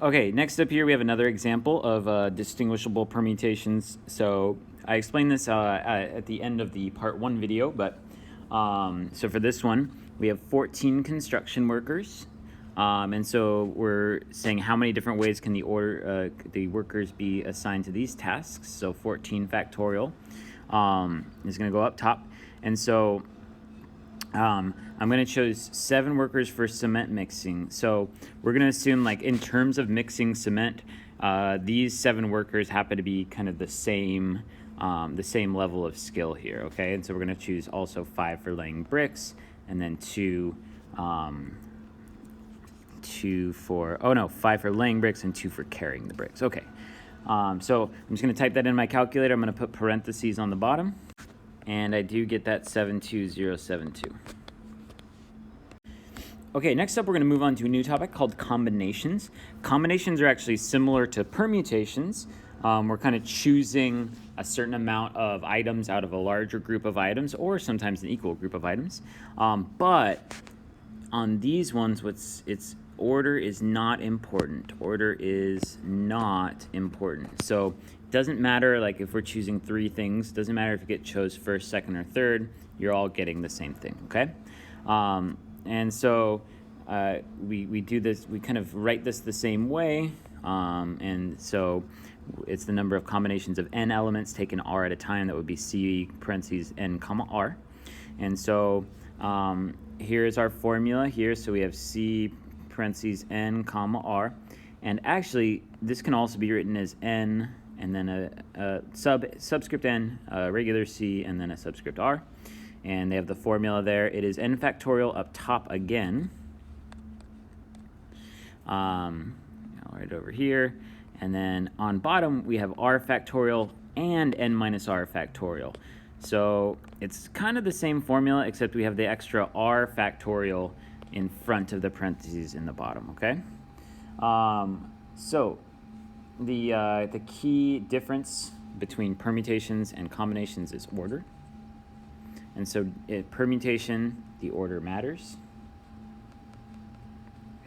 Okay, next up here we have another example of distinguishable permutations. So I explained this at the end of the part 1 video, but so for this one we have 14 construction workers, and so we're saying how many different ways can the workers be assigned to these tasks. So 14 factorial is going to go up top, and so I'm going to choose 7 workers for cement mixing. So we're going to assume, like, in terms of mixing cement, these 7 workers happen to be kind of the same level of skill here, okay? And so we're going to choose also 5 for laying bricks, and then 5 for laying bricks and 2 for carrying the bricks. Okay, so I'm just going to type that in my calculator. I'm going to put parentheses on the bottom, and I do get that 72072. Okay, next up we're going to move on to a new topic called combinations. Combinations are actually similar to permutations. We're kind of choosing a certain amount of items out of a larger group of items, or sometimes an equal group of items. But on these ones, its order is not important. Order is not important. So it doesn't matter, like, if we're choosing 3 things, doesn't matter if you get chose first, second, or third, you're all getting the same thing, okay? And so we do this, we kind of write this the same way, and so it's the number of combinations of n elements taken r at a time. That would be c parentheses n comma r. And so here's our formula here. So we have c parentheses n comma r, and actually this can also be written as n and then a subscript n, regular c, and then a subscript r. And they have the formula there. It is n factorial up top again. Right over here. And then on bottom, we have r factorial and n minus r factorial. So it's kind of the same formula, except we have the extra r factorial in front of the parentheses in the bottom, okay? So the key difference between permutations and combinations is order. And so permutation, the order matters.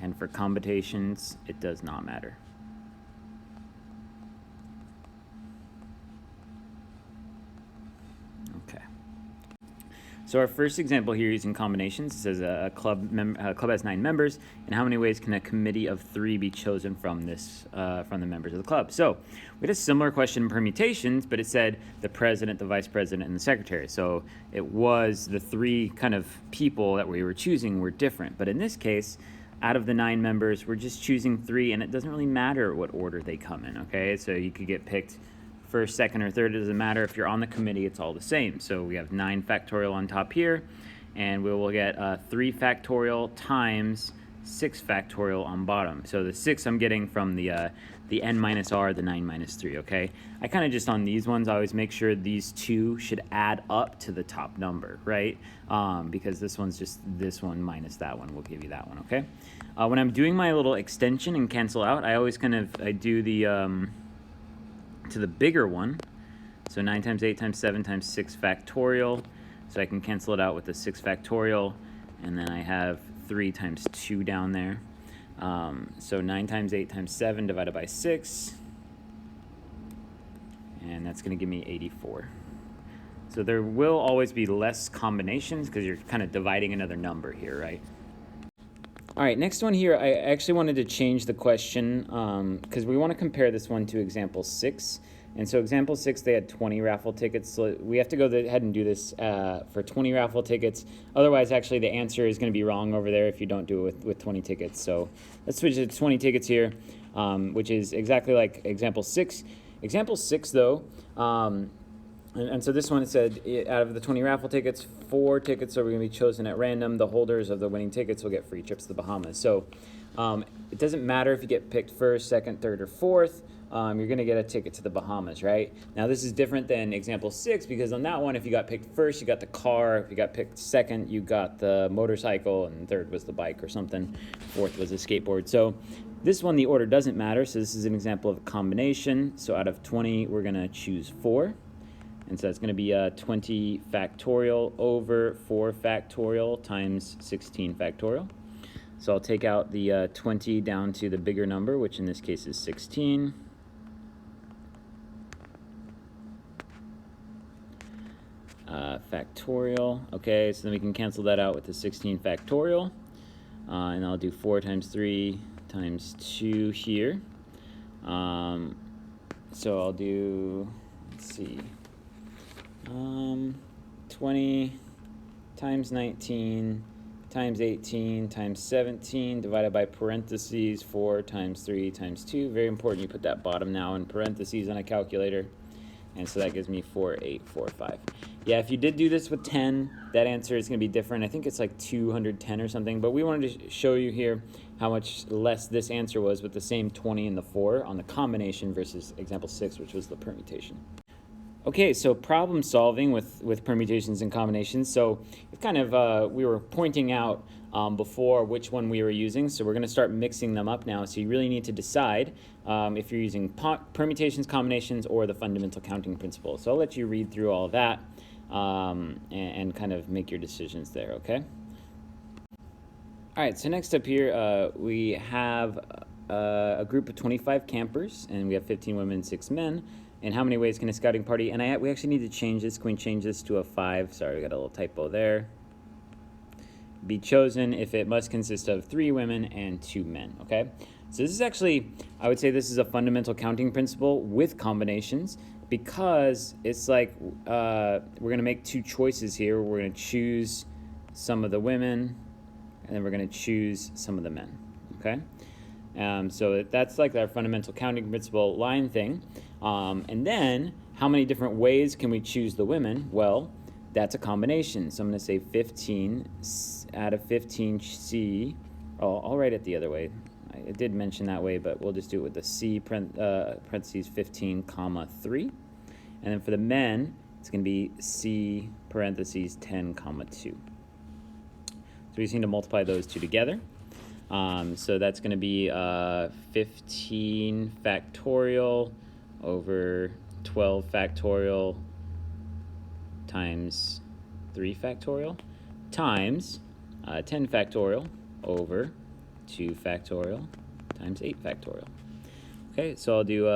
And for combinations, it does not matter. Okay. So our first example here using combinations, it says a club has 9 members, and how many ways can a committee of 3 be chosen from the members of the club? So we had a similar question in permutations, but it said the president, the vice president, and the secretary. So it was the 3 kind of people that we were choosing were different. But in this case, out of the 9 members, we're just choosing 3, and it doesn't really matter what order they come in, okay? So you could get picked first, second, or third. It doesn't matter. If you're on the committee, it's all the same. So we have 9 factorial on top here, and we will get 3 factorial times 6 factorial on bottom. So the 6 I'm getting from the n minus r, the 9 minus 3, okay? I kind of just, on these ones, I always make sure these 2 should add up to the top number, right? Because this one's just this one minus that one will give you that one, okay? When I'm doing my little extension and cancel out, I always kind of, I do the, to the bigger one. So 9 times 8 times 7 times 6 factorial. So I can cancel it out with the 6 factorial, and then I have 3 times 2 down there. So 9 times 8 times 7 divided by 6, and that's going to give me 84. So there will always be less combinations because you're kind of dividing another number here, right? All right, next one here, I actually wanted to change the question because we want to compare this one to example 6. And so example 6, they had 20 raffle tickets. So we have to go ahead and do this for 20 raffle tickets. Otherwise, actually, the answer is going to be wrong over there if you don't do it with 20 tickets. So let's switch to 20 tickets here, which is exactly like example 6. Example 6, though, and so this one, it said out of the 20 raffle tickets, 4 tickets are going to be chosen at random. The holders of the winning tickets will get free trips to the Bahamas. So it doesn't matter if you get picked first, second, third, or fourth. You're going to get a ticket to the Bahamas, right? Now, this is different than example 6 because on that one, if you got picked first, you got the car. If you got picked second, you got the motorcycle, and third was the bike or something. Fourth was a skateboard. So this one, the order doesn't matter. So this is an example of a combination. So out of 20, we're going to choose 4. And so it's going to be 20 factorial over 4 factorial times 16 factorial. So I'll take out the 20 down to the bigger number, which in this case is 16. Factorial. Okay, so then we can cancel that out with the 16 factorial. And I'll do 4 times 3 times 2 here. So I'll do, let's see, 20 times 19 times 18 times 17 divided by parentheses 4 times 3 times 2. Very important you put that bottom now in parentheses on a calculator. And so that gives me 4845. Yeah, if you did do this with 10, that answer is going to be different. I think it's like 210 or something. But we wanted to show you here how much less this answer was with the same 20 and the 4 on the combination versus example 6, which was the permutation. Okay, so problem solving with permutations and combinations. So it's kind of, we were pointing out before which one we were using. So we're going to start mixing them up now. So you really need to decide if you're using permutations, combinations, or the fundamental counting principle. So I'll let you read through all of that and kind of make your decisions there, okay? All right, so next up here, we have a group of 25 campers, and we have 15 women and 6 men. And how many ways can a scouting party, and we actually need to change this. Can we change this to a 5? Sorry, we got a little typo there. Be chosen if it must consist of 3 women and 2 men, okay? So this is actually, I would say this is a fundamental counting principle with combinations, because it's like we're going to make 2 choices here. We're going to choose some of the women, and then we're going to choose some of the men, okay? So that's like our fundamental counting principle line thing. And then, how many different ways can we choose the women? Well, that's a combination. So I'm going to say 15 out of 15C. Oh, I'll write it the other way. I did mention that way, but we'll just do it with the C parentheses 15 comma 3. And then for the men, it's going to be C parentheses 10 comma 2. So we just need to multiply those two together. So that's going to be 15 factorial over 12 factorial times 3 factorial times 10 factorial over 2 factorial times 8 factorial. Okay, so I'll do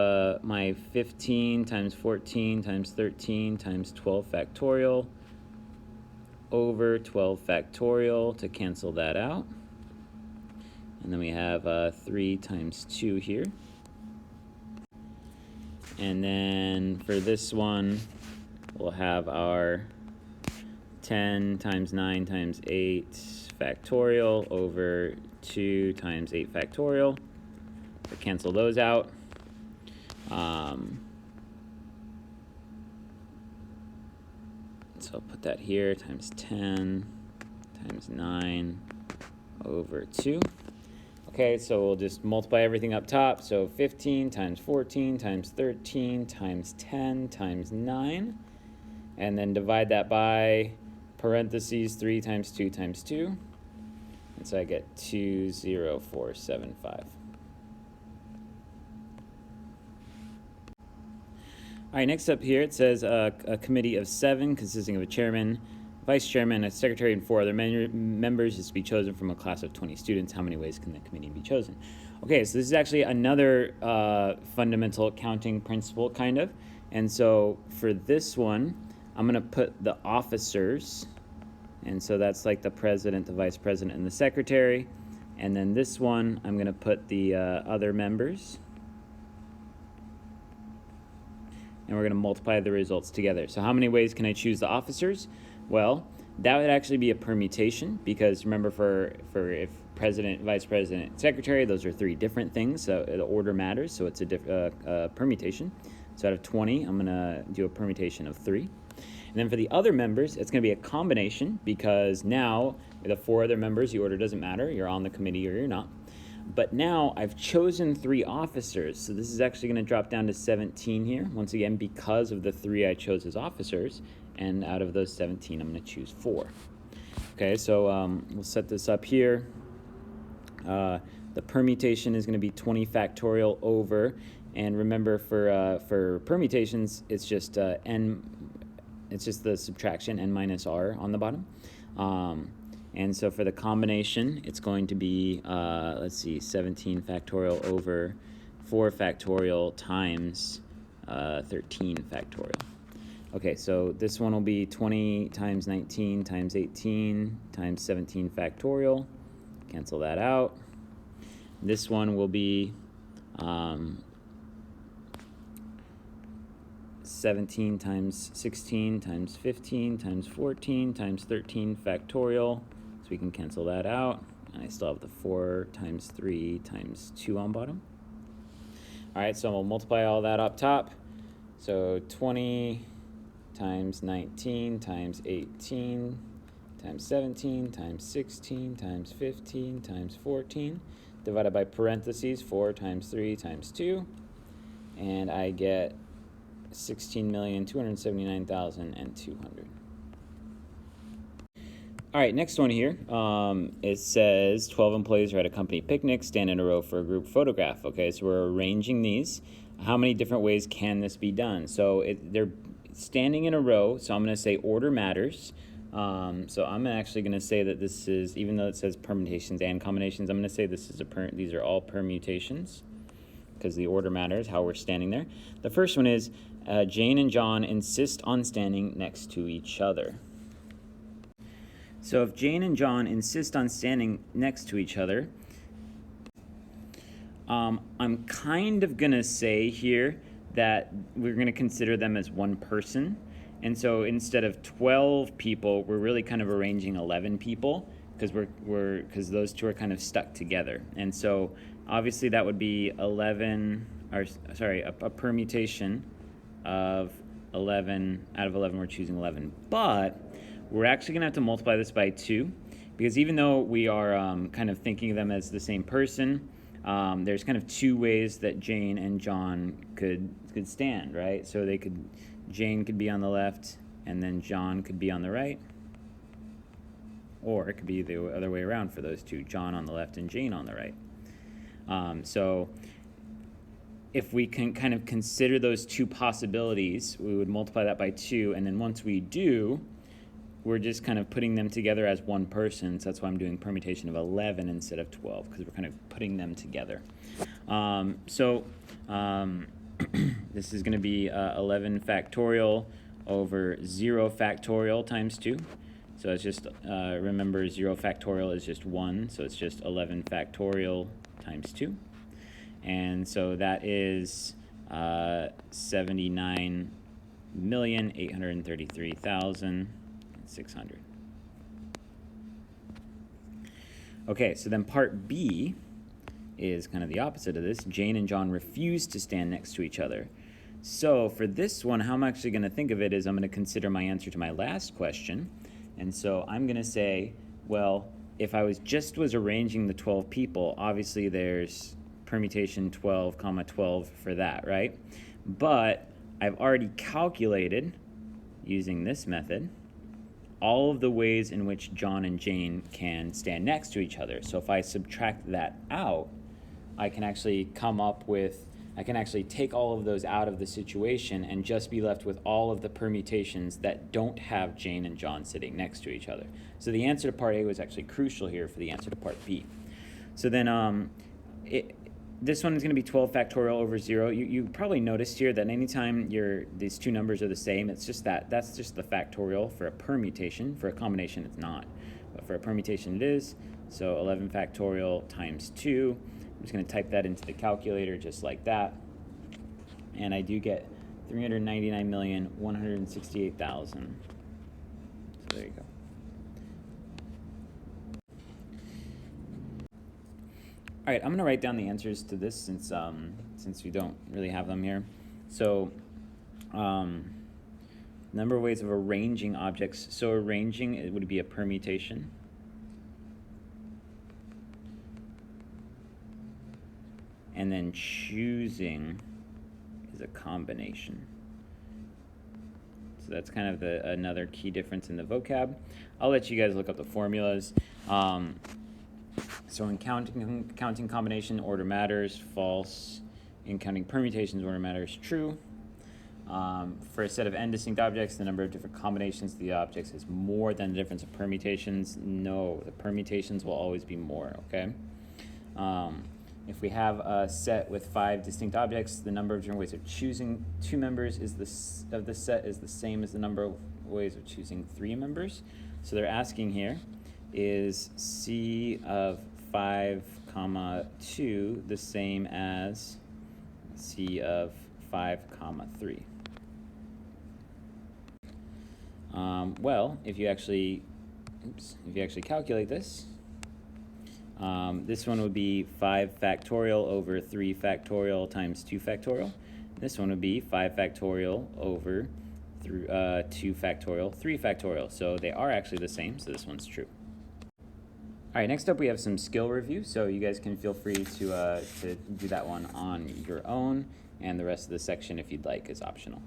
my 15 times 14 times 13 times 12 factorial over 12 factorial to cancel that out. And then we have 3 times 2 here. And then for this one, we'll have our 10 times 9 times 8 factorial over 2 times 8 factorial. So cancel those out. So I'll put that here, times 10 times 9 over 2. Okay, so we'll just multiply everything up top. So 15 times 14 times 13 times 10 times 9. And then divide that by parentheses 3 times 2 times 2. And so I get 20475. All right, next up here it says a committee of 7 consisting of a chairman, vice chairman, a secretary, and 4 other members is to be chosen from a class of 20 students. How many ways can the committee be chosen? Okay, so this is actually another fundamental counting principle, kind of. And so for this one, I'm going to put the officers. And so that's like the president, the vice president, and the secretary. And then this one, I'm going to put the other members. And we're going to multiply the results together. So how many ways can I choose the officers? Well, that would actually be a permutation, because remember, for if president, vice president, secretary, those are 3 different things, so the order matters, so it's a permutation. So out of 20, I'm going to do a permutation of 3. And then for the other members, it's going to be a combination, because now with the 4 other members, the order doesn't matter. You're on the committee or you're not. But now I've chosen 3 officers, so this is actually going to drop down to 17 here, once again, because of the 3 I chose as officers. And out of those 17, I'm going to choose 4. Okay, so we'll set this up here. The permutation is going to be 20 factorial over, and remember for permutations, it's just n. It's just the subtraction, n minus r on the bottom. And so for the combination, it's going to be, let's see, 17 factorial over 4 factorial times 13 factorial. Okay, so this one will be 20 times 19 times 18 times 17 factorial. Cancel that out. This one will be 17 times 16 times 15 times 14 times 13 factorial. So we can cancel that out. And I still have the 4 times 3 times 2 on bottom. All right, so we'll multiply all that up top. So 20 times 19 times 18 times 17 times 16 times 15 times 14 divided by parentheses 4 times 3 times 2. And I get 16,279,200. All right, next one here. It says 12 employees are at a company picnic, stand in a row for a group photograph. Okay, so we're arranging these. How many different ways can this be done? So they're standing in a row, so I'm going to say order matters. So I'm actually going to say that this is, even though it says permutations and combinations, I'm going to say this is these are all permutations because the order matters, how we're standing there. The first one is Jane and John insist on standing next to each other. So if Jane and John insist on standing next to each other, I'm kind of going to say here that we're going to consider them as one person. And so instead of 12 people, we're really kind of arranging 11 people because because those two are kind of stuck together. And so obviously that would be a permutation of 11. Out of 11, we're choosing 11. But we're actually going to have to multiply this by 2 because even though we are kind of thinking of them as the same person, there's kind of 2 ways that Jane and John could stand, right? So Jane could be on the left and then John could be on the right. Or it could be the other way around for those two, John on the left and Jane on the right. So if we can kind of consider those 2 possibilities, we would multiply that by 2, and then once we do, we're just kind of putting them together as one person. So that's why I'm doing permutation of 11 instead of 12, because we're kind of putting them together. This is going to be 11 factorial over 0 factorial times 2. So it's just, remember 0 factorial is just 1, so it's just 11 factorial times 2. And so that is 79,833,600. Okay, so then part B is kind of the opposite of this. Jane and John refuse to stand next to each other. So for this one, how I'm actually going to think of it is I'm going to consider my answer to my last question. And so I'm going to say, well, if I was arranging the 12 people, obviously there's permutation 12, 12 for that, right? But I've already calculated, using this method, all of the ways in which John and Jane can stand next to each other. So if I subtract that out, I can actually take all of those out of the situation and just be left with all of the permutations that don't have Jane and John sitting next to each other. So the answer to part A was actually crucial here for the answer to part B. So then this one is going to be 12 factorial over 0. You probably noticed here that anytime these 2 numbers are the same, it's just that's just the factorial. For a permutation. For a combination, it's not. But for a permutation, it is. So 11 factorial times 2. I'm just going to type that into the calculator just like that. And I do get 399,168,000. So there you go. All right, I'm going to write down the answers to this since we don't really have them here. So number of ways of arranging objects. So arranging, it would be a permutation. And then choosing is a combination. So that's kind of another key difference in the vocab. I'll let you guys look up the formulas. So in counting combination, order matters, false. In counting permutations, order matters, true. For a set of n distinct objects, the number of different combinations of the objects is more than the difference of permutations. No, the permutations will always be more, okay? If we have a set with 5 distinct objects, the number of different ways of choosing 2 members of the set is the same as the number of ways of choosing 3 members. So they're asking here, is C of 5, comma 2 the same as C of 5, comma 3? Well, if you actually calculate this, this one would be 5 factorial over 3 factorial times 2 factorial. This one would be 5 factorial over 2 factorial, 3 factorial. So they are actually the same, so this one's true. All right, next up we have some skill review. So you guys can feel free to do that one on your own, and the rest of the section, if you'd like, is optional.